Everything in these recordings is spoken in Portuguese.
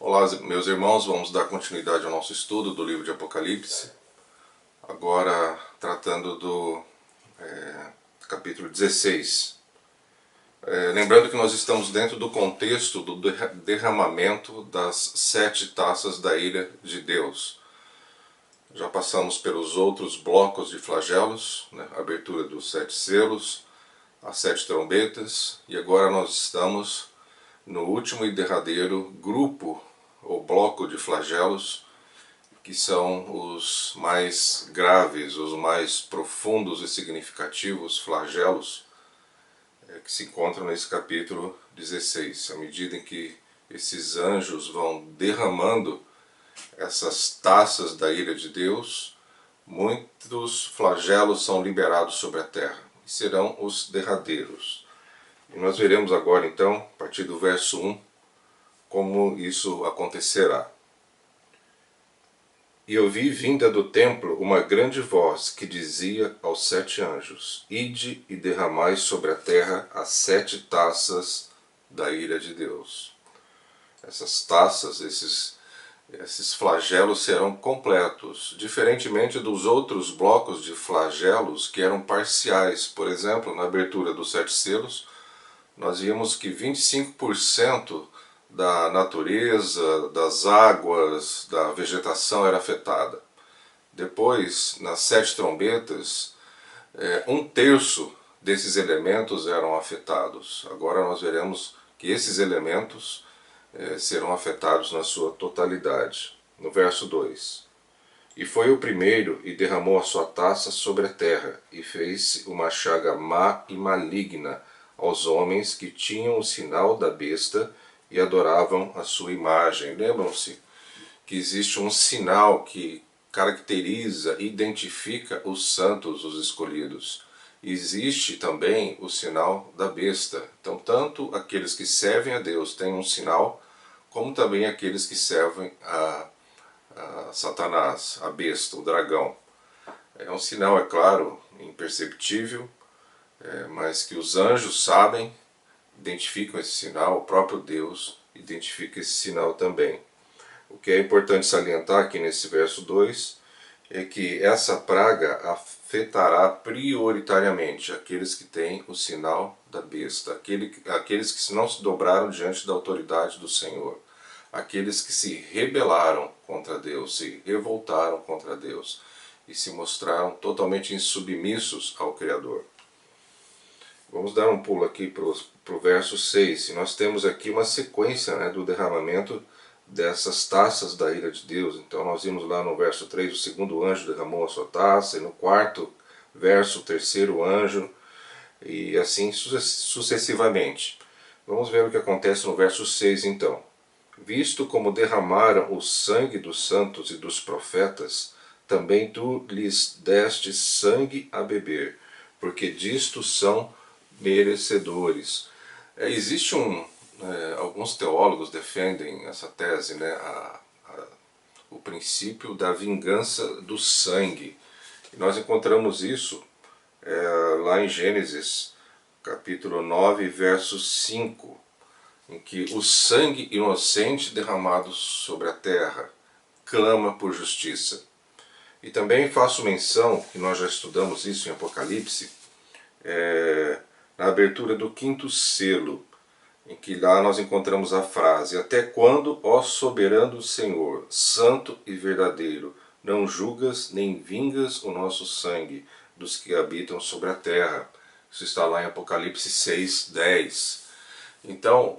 Olá, meus irmãos, vamos dar continuidade ao nosso estudo do livro de Apocalipse, agora tratando do capítulo 16. Lembrando que nós estamos dentro do contexto do derramamento das 7 taças da ira de Deus. Já passamos pelos outros blocos de flagelos, a abertura dos 7 selos, as 7 trombetas, e agora nós estamos no último e derradeiro grupo ou bloco de flagelos, que são os mais graves, os mais profundos e significativos flagelos que se encontram nesse capítulo 16. À medida em que esses anjos vão derramando essas taças da ira de Deus, muitos flagelos são liberados sobre a terra, e serão os derradeiros. E nós veremos agora então, a partir do verso 1, como isso acontecerá. E ouvi vinda do templo uma grande voz que dizia aos 7 anjos: Ide e derramai sobre a terra as 7 taças da ira de Deus. Essas taças, esses flagelos serão completos, diferentemente dos outros blocos de flagelos que eram parciais. Por exemplo, na abertura dos 7 selos, nós vimos que 25% da natureza, das águas, da vegetação era afetada. Depois, nas 7 trombetas, 1/3 desses elementos eram afetados. Agora nós veremos que esses elementos serão afetados na sua totalidade. No verso 2. E foi o primeiro e derramou a sua taça sobre a terra, e fez uma chaga má e maligna aos homens que tinham o sinal da besta e adoravam a sua imagem. Lembram-se que existe um sinal que caracteriza, identifica os santos, os escolhidos. Existe também o sinal da besta. Então, tanto aqueles que servem a Deus têm um sinal, como também aqueles que servem a Satanás, a besta, o dragão. É um sinal, é claro, imperceptível, mas que os anjos sabem, identificam esse sinal, o próprio Deus identifica esse sinal também. O que é importante salientar aqui nesse verso 2 é que essa praga afetará prioritariamente aqueles que têm o sinal da besta, aqueles que não se dobraram diante da autoridade do Senhor, aqueles que se rebelaram contra Deus, se revoltaram contra Deus e se mostraram totalmente insubmissos ao Criador. Vamos dar um pulo aqui para o verso 6. E nós temos aqui uma sequência do derramamento dessas taças da ira de Deus. Então nós vimos lá no verso 3, o segundo anjo derramou a sua taça, e no quarto verso, o terceiro anjo, e assim sucessivamente. Vamos ver o que acontece no verso 6 então. Visto como derramaram o sangue dos santos e dos profetas, também tu lhes deste sangue a beber, porque disto são merecedores. Existe alguns teólogos defendem essa tese, o princípio da vingança do sangue. E nós encontramos isso lá em Gênesis, capítulo 9, verso 5, em que o sangue inocente derramado sobre a terra clama por justiça. E também faço menção, e nós já estudamos isso em Apocalipse, na abertura do 5º selo, em que lá nós encontramos a frase: Até quando, ó soberano Senhor, santo e verdadeiro, não julgas nem vingas o nosso sangue dos que habitam sobre a terra? Isso está lá em Apocalipse 6:10. Então,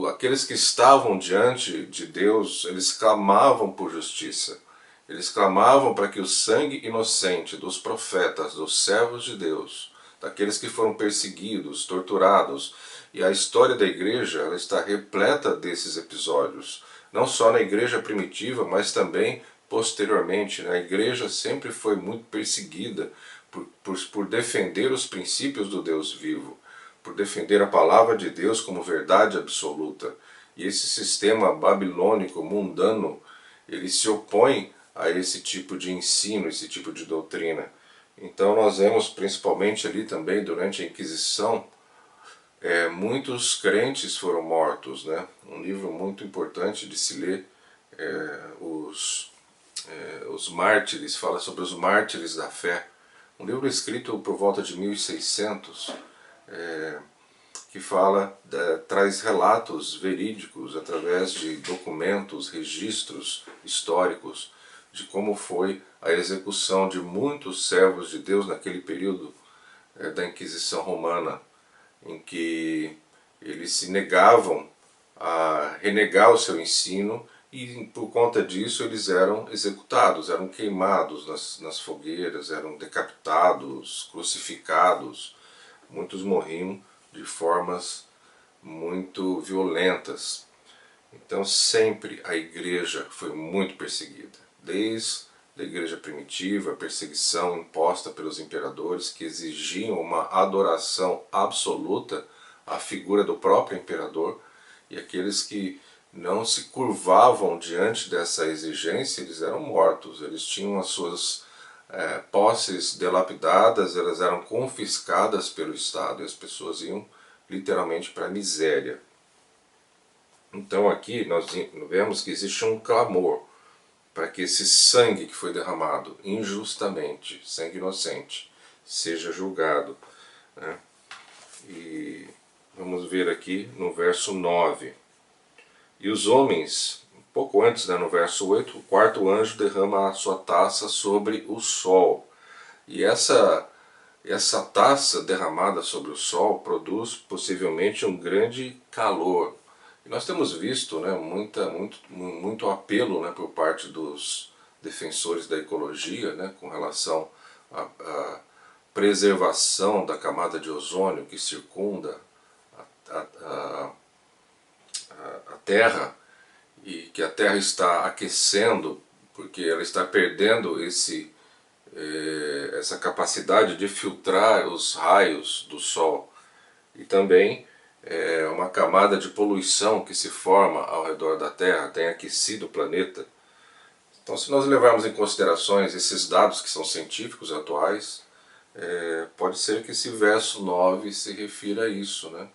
aqueles que estavam diante de Deus, eles clamavam por justiça. Eles clamavam para que o sangue inocente dos profetas, dos servos de Deus, daqueles que foram perseguidos, torturados, e a história da igreja ela está repleta desses episódios. Não só na igreja primitiva, mas também posteriormente. A igreja sempre foi muito perseguida por defender os princípios do Deus vivo, por defender a palavra de Deus como verdade absoluta. E esse sistema babilônico, mundano, ele se opõe a esse tipo de ensino, esse tipo de doutrina. Então nós vemos principalmente ali também durante a Inquisição muitos crentes foram mortos, né? Um livro muito importante de se ler, os Mártires, fala sobre os mártires da fé. Um livro escrito por volta de 1600, que traz relatos verídicos através de documentos, registros históricos de como foi a execução de muitos servos de Deus naquele período da Inquisição Romana, em que eles se negavam a renegar o seu ensino e por conta disso eles eram executados, eram queimados nas fogueiras, eram decapitados, crucificados. Muitos morriam de formas muito violentas. Então sempre a igreja foi muito perseguida, desde a igreja primitiva, a perseguição imposta pelos imperadores que exigiam uma adoração absoluta à figura do próprio imperador, e aqueles que não se curvavam diante dessa exigência, eles eram mortos, eles tinham as suas posses dilapidadas, elas eram confiscadas pelo Estado e as pessoas iam literalmente para a miséria. Então aqui nós vemos que existe um clamor para que esse sangue que foi derramado injustamente, sangue inocente, seja julgado, né? E vamos ver aqui no verso 9. E os homens, um pouco antes, né, no verso 8, o quarto anjo derrama a sua taça sobre o sol. E essa taça derramada sobre o sol produz possivelmente um grande calor. E nós temos visto, né, muito apelo, né, por parte dos defensores da ecologia, né, com relação à preservação da camada de ozônio que circunda a Terra, e que a Terra está aquecendo porque ela está perdendo essa capacidade de filtrar os raios do Sol, e também uma camada de poluição que se forma ao redor da Terra tem aquecido o planeta. Então, se nós levarmos em consideração esses dados que são científicos atuais, pode ser que esse verso 9 se refira a isso, né?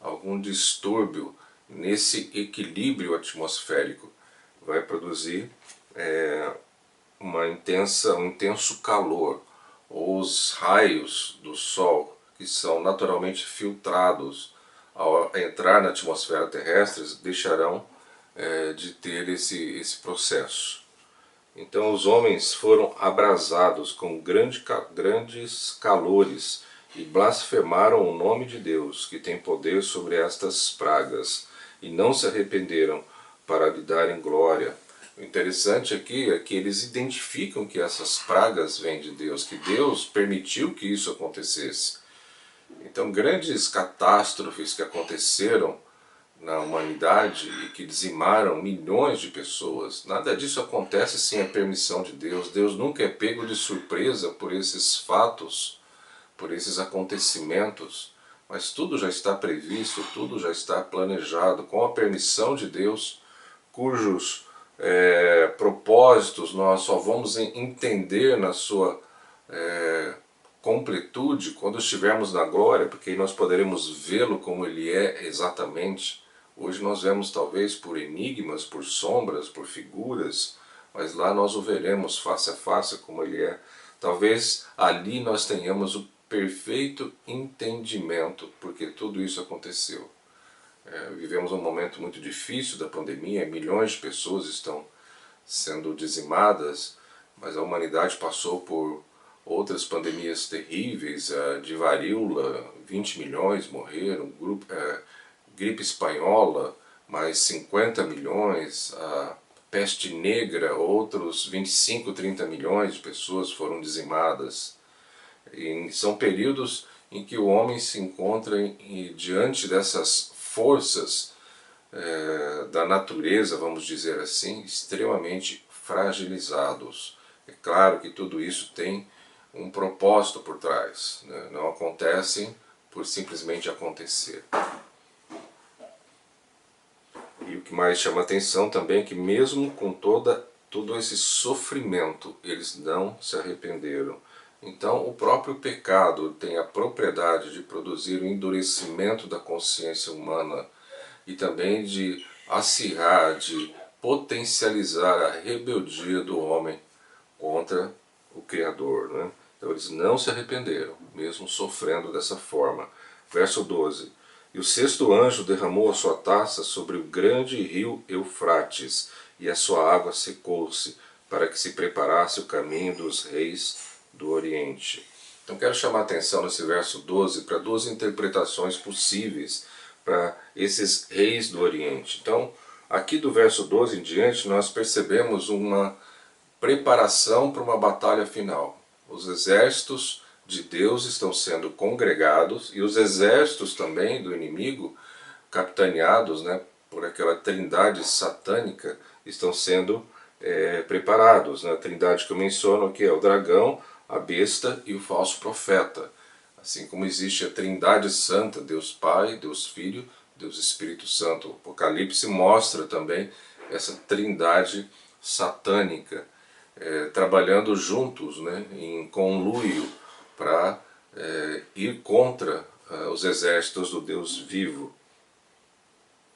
Algum distúrbio nesse equilíbrio atmosférico vai produzir um intenso calor, ou os raios do Sol, que são naturalmente filtrados ao entrar na atmosfera terrestre, deixarão de ter esse processo. Então os homens foram abrasados com grandes calores e blasfemaram o nome de Deus, que tem poder sobre estas pragas, e não se arrependeram para lhe darem glória. O interessante aqui é que eles identificam que essas pragas vêm de Deus, que Deus permitiu que isso acontecesse. Então grandes catástrofes que aconteceram na humanidade e que dizimaram milhões de pessoas, nada disso acontece sem a permissão de Deus. Deus nunca é pego de surpresa por esses fatos, por esses acontecimentos, mas tudo já está previsto, tudo já está planejado, com a permissão de Deus, cujos propósitos nós só vamos entender na sua completude quando estivermos na glória, porque aí nós poderemos vê-lo como ele é exatamente. Hoje nós vemos talvez por enigmas, por sombras, por figuras, mas lá nós o veremos face a face como ele é. Talvez ali nós tenhamos o perfeito entendimento porque tudo isso aconteceu. Vivemos um momento muito difícil da pandemia, milhões de pessoas estão sendo dizimadas, mas a humanidade passou por outras pandemias terríveis, de varíola, 20 milhões morreram, gripe espanhola, mais 50 milhões, a peste negra, outros 25, 30 milhões de pessoas foram dizimadas. E são períodos em que o homem se encontra diante dessas forças da natureza, vamos dizer assim, extremamente fragilizados. É claro que tudo isso tem um propósito por trás, né? Não acontecem por simplesmente acontecer. E o que mais chama atenção também é que mesmo com todo esse sofrimento, eles não se arrependeram. Então, o próprio pecado tem a propriedade de produzir o endurecimento da consciência humana e também de acirrar, de potencializar a rebeldia do homem contra o Criador, né? Então eles não se arrependeram, mesmo sofrendo dessa forma. Verso 12. E o sexto anjo derramou a sua taça sobre o grande rio Eufrates, e a sua água secou-se, para que se preparasse o caminho dos reis do Oriente. Então quero chamar a atenção nesse verso 12 para duas interpretações possíveis para esses reis do Oriente. Então, aqui do verso 12 em diante, nós percebemos uma preparação para uma batalha final. Os exércitos de Deus estão sendo congregados e os exércitos também do inimigo, capitaneados, né, por aquela trindade satânica, estão sendo preparados. Né? A trindade que eu menciono aqui é o dragão, a besta e o falso profeta. Assim como existe a trindade santa, Deus Pai, Deus Filho, Deus Espírito Santo. O Apocalipse mostra também essa trindade satânica, trabalhando juntos, né, em conluio para ir contra os exércitos do Deus vivo.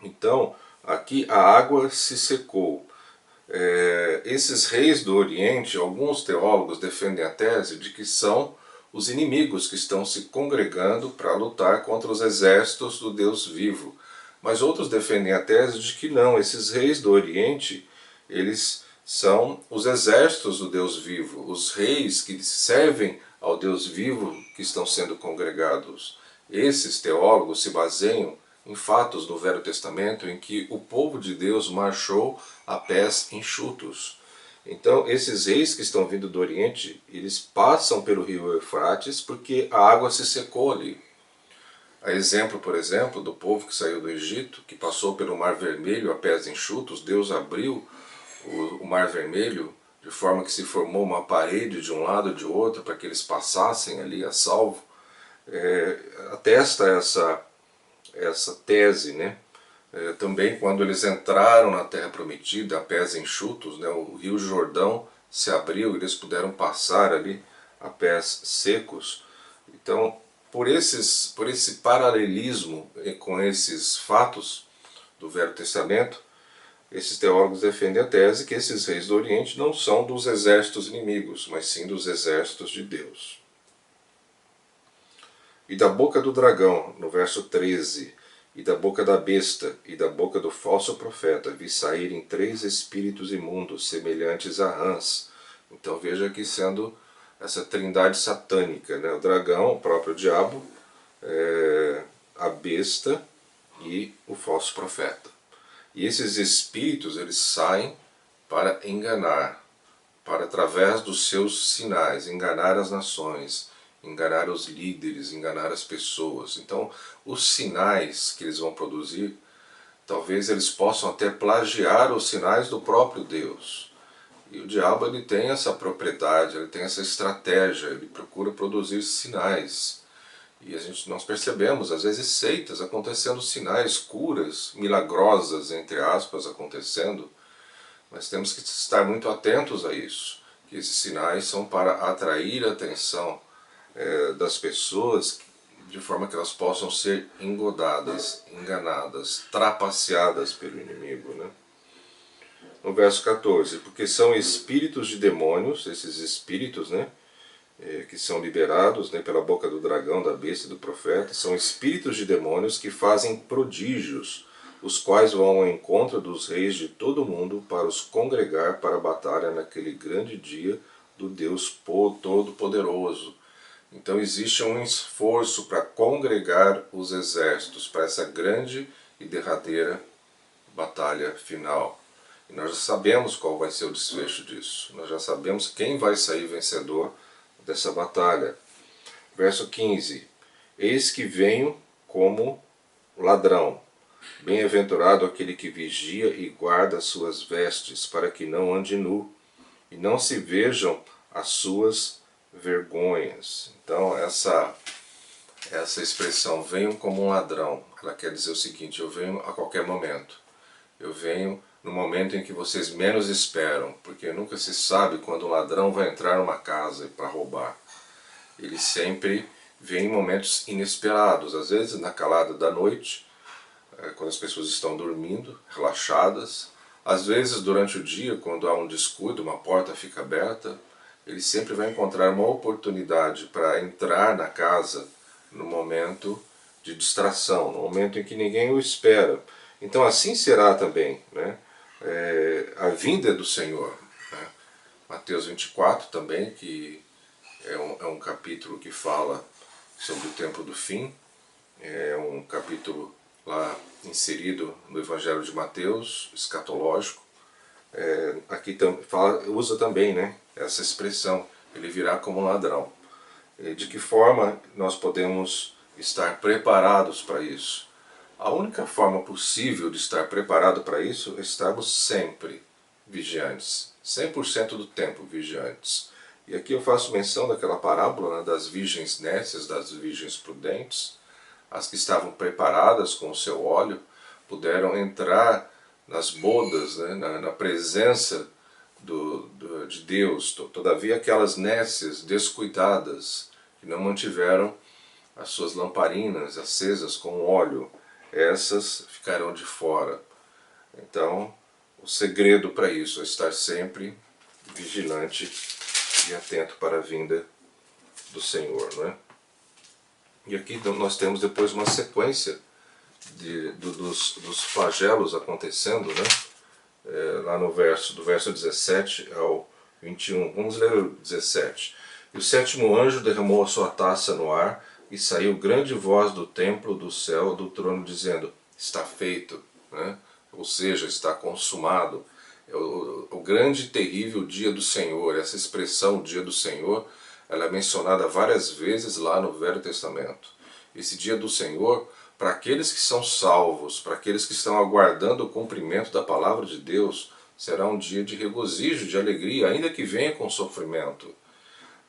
Então, aqui a água se secou. Esses reis do Oriente, alguns teólogos defendem a tese de que são os inimigos que estão se congregando para lutar contra os exércitos do Deus vivo. Mas outros defendem a tese de que não, esses reis do Oriente, eles são os exércitos do Deus vivo, os reis que servem ao Deus vivo que estão sendo congregados. Esses teólogos se baseiam em fatos do Velho Testamento em que o povo de Deus marchou a pés enxutos. Então, esses reis que estão vindo do Oriente, eles passam pelo rio Eufrates porque a água se secou ali. A exemplo, por exemplo, do povo que saiu do Egito, que passou pelo Mar Vermelho a pés enxutos, Deus abriu o Mar Vermelho de forma que se formou uma parede de um lado e de outro para que eles passassem ali a salvo. Atesta essa tese, né? Também quando eles entraram na Terra Prometida a pés enxutos, né, o Rio Jordão se abriu e eles puderam passar ali a pés secos. Então, por esse paralelismo com esses fatos do Velho Testamento, esses teólogos defendem a tese que esses reis do Oriente não são dos exércitos inimigos, mas sim dos exércitos de Deus. E da boca do dragão, no verso 13, e da boca da besta, e da boca do falso profeta, vi saírem 3 espíritos imundos, semelhantes a rãs. Então veja aqui sendo essa trindade satânica, né? O dragão, o próprio diabo, a besta e o falso profeta. E esses espíritos, eles saem para enganar, para através dos seus sinais, enganar as nações, enganar os líderes, enganar as pessoas. Então, os sinais que eles vão produzir, talvez eles possam até plagiar os sinais do próprio Deus. E o diabo, ele tem essa propriedade, ele tem essa estratégia, ele procura produzir sinais. E nós percebemos, às vezes, seitas acontecendo sinais, curas milagrosas, entre aspas, acontecendo. Mas temos que estar muito atentos a isso, que esses sinais são para atrair a atenção das pessoas, de forma que elas possam ser engodadas, enganadas, trapaceadas pelo inimigo, né? No verso 14, porque são espíritos de demônios, esses espíritos, né, que são liberados, né, pela boca do dragão, da besta e do profeta, são espíritos de demônios que fazem prodígios, os quais vão ao encontro dos reis de todo o mundo para os congregar para a batalha naquele grande dia do Deus Todo-Poderoso. Então existe um esforço para congregar os exércitos para essa grande e derradeira batalha final. E nós já sabemos qual vai ser o desfecho disso. Nós já sabemos quem vai sair vencedor dessa batalha. Verso 15. Eis que venho como ladrão. Bem-aventurado aquele que vigia e guarda as suas vestes, para que não ande nu, e não se vejam as suas vergonhas. Então essa expressão, venho como um ladrão, ela quer dizer o seguinte: eu venho a qualquer momento. Eu venho no momento em que vocês menos esperam, porque nunca se sabe quando um ladrão vai entrar numa casa para roubar. Ele sempre vem em momentos inesperados, às vezes na calada da noite, quando as pessoas estão dormindo, relaxadas, às vezes durante o dia, quando há um descuido, uma porta fica aberta, ele sempre vai encontrar uma oportunidade para entrar na casa no momento de distração, no momento em que ninguém o espera. Então assim será também, né? A vinda do Senhor. Né? Mateus 24 também, que é um capítulo que fala sobre o tempo do fim, é um capítulo lá inserido no Evangelho de Mateus, escatológico. Aqui usa também, né, essa expressão, ele virá como um ladrão. De que forma nós podemos estar preparados para isso? A única forma possível de estar preparado para isso é estarmos sempre vigiantes, 100% do tempo vigiantes. E aqui eu faço menção daquela parábola, né, das virgens nécias, das virgens prudentes. As que estavam preparadas com o seu óleo puderam entrar nas bodas, né, na presença de Deus. Todavia aquelas nécias descuidadas, que não mantiveram as suas lamparinas acesas com óleo, essas ficarão de fora. Então, o segredo para isso é estar sempre vigilante e atento para a vinda do Senhor, não é? E aqui nós temos depois uma sequência dos flagelos acontecendo, né? Lá no do verso 17 ao 21. Vamos ler o 17. E o sétimo anjo derramou a sua taça no ar, e saiu grande voz do templo, do céu, do trono, dizendo: está feito, né? Ou seja, está consumado. É o grande e terrível dia do Senhor. Essa expressão, dia do Senhor, ela é mencionada várias vezes lá no Velho Testamento. Esse dia do Senhor, para aqueles que são salvos, para aqueles que estão aguardando o cumprimento da palavra de Deus, será um dia de regozijo, de alegria, ainda que venha com sofrimento.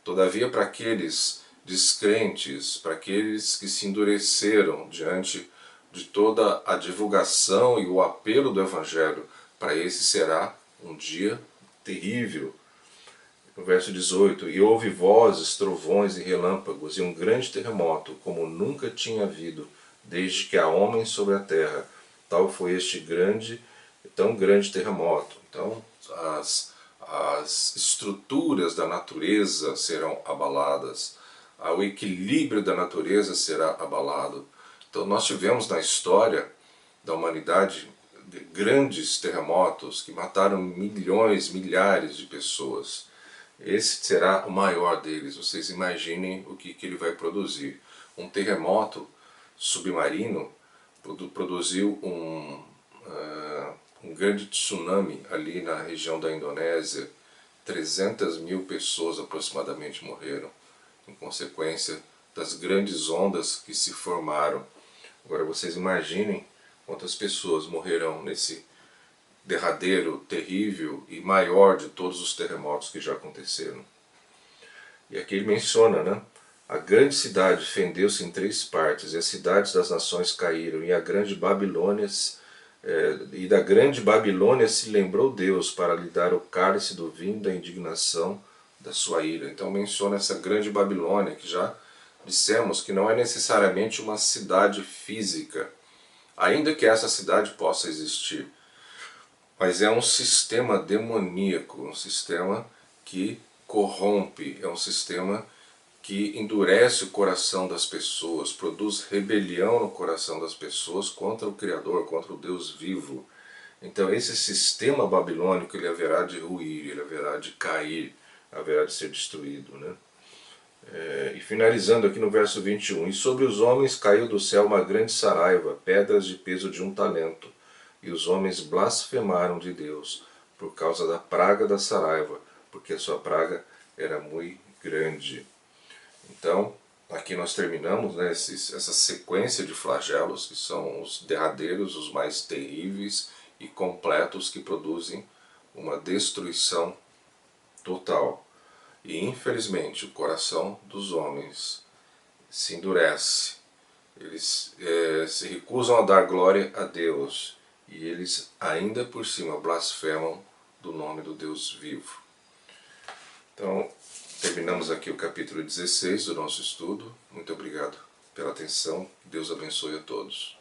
Todavia, para aqueles descrentes, para aqueles que se endureceram diante de toda a divulgação e o apelo do Evangelho, para esse será um dia terrível. No verso 18, e houve vozes, trovões e relâmpagos, e um grande terremoto, como nunca tinha havido, desde que há homens sobre a terra. Tal foi tão grande terremoto. Então, as estruturas da natureza serão abaladas, o equilíbrio da natureza será abalado. Então nós tivemos na história da humanidade grandes terremotos que mataram milhões, milhares de pessoas. Esse será o maior deles. Vocês imaginem o que ele vai produzir. Um terremoto submarino produziu um grande tsunami ali na região da Indonésia. 300 mil pessoas aproximadamente morreram em consequência das grandes ondas que se formaram. Agora vocês imaginem quantas pessoas morrerão nesse derradeiro, terrível e maior de todos os terremotos que já aconteceram. E aqui ele menciona, né? A grande cidade fendeu-se em 3 partes, e as cidades das nações caíram, e da grande Babilônia se lembrou Deus para lhe dar o cálice do vinho da indignação da sua ira. Então menciona essa grande Babilônia, que já dissemos que não é necessariamente uma cidade física, ainda que essa cidade possa existir, mas é um sistema demoníaco, um sistema que corrompe, é um sistema que endurece o coração das pessoas, produz rebelião no coração das pessoas contra o Criador, contra o Deus vivo. Então esse sistema babilônico ele haverá de ruir, ele haverá de cair, haverá de ser destruído, né? E finalizando aqui no verso 21, e sobre os homens caiu do céu uma grande saraiva, pedras de peso de 1 talento, e os homens blasfemaram de Deus por causa da praga da saraiva, porque a sua praga era muito grande. Então, aqui nós terminamos, né, essa sequência de flagelos, que são os derradeiros, os mais terríveis e completos, que produzem uma destruição total. E infelizmente o coração dos homens se endurece, eles se recusam a dar glória a Deus, e eles ainda por cima blasfemam do nome do Deus vivo. Então, Terminamos aqui o capítulo 16 do nosso estudo. Muito obrigado pela atenção. Deus abençoe a todos.